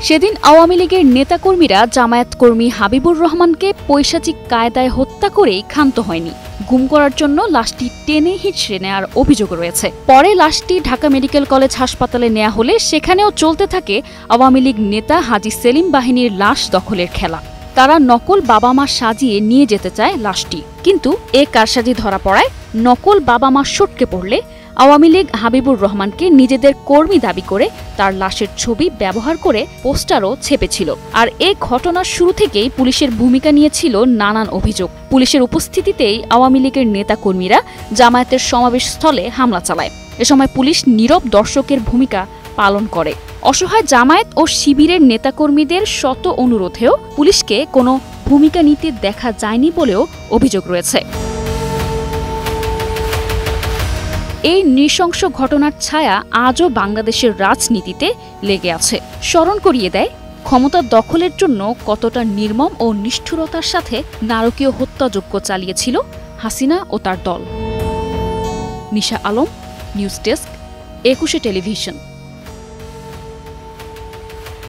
সেদিন আওয়ামী লীগের নেতাকর্মীরা জামায়াত কর্মী হাবিবুর রহমানকে পৈশাচিক কায়দায় হত্যা করেই ক্ষান্ত হয়নি। গুম করার জন্য লাশটি টেনে হিঁচড়ে নেওয়ার অভিযোগ রয়েছে। পরে লাশটি ঢাকা মেডিকেল কলেজ হাসপাতালে নেওয়া হলে সেখানেও চলতে থাকে আওয়ামী লীগ নেতা হাজী সেলিম বাহিনীর লাশ দখলের খেলা। তারা নকল বাবা মা সাজিয়ে নিয়ে যেতে চায় লাশটি, কিন্তু এ কারসাজি ধরা পড়ায় নকল বাবা মা সটকে পড়লে আওয়ামী লীগ হাবিবুর রহমানকে নিজেদের কর্মী দাবি করে তার লাশের ছবি ব্যবহার করে পোস্টারও ছেপেছিল। আর এ ঘটনার শুরু থেকেই পুলিশের ভূমিকা নিয়েছিল নানান অভিযোগ। পুলিশের উপস্থিতিতেই আওয়ামী লীগের নেতাকর্মীরা জামায়াতের সমাবেশস্থলে হামলা চালায়। এ সময় পুলিশ নীরব দর্শকের ভূমিকা পালন করে। অসহায় জামায়াত ও শিবিরের নেতাকর্মীদের শত অনুরোধেও পুলিশকে কোনো ভূমিকা নিতে দেখা যায়নি বলেও অভিযোগ রয়েছে। এই নৃশংস ঘটনার ছায়া আজও বাংলাদেশের রাজনীতিতে লেগে আছে। স্মরণ করিয়ে দেয় ক্ষমতা দখলের জন্য কতটা নির্মম ও নিষ্ঠুরতার সাথে নারকীয় হত্যাযজ্ঞ চালিয়েছিল হাসিনা ও তার দল। নিশা আলম, নিউজ ডেস্ক, ২১ টেলিভিশন।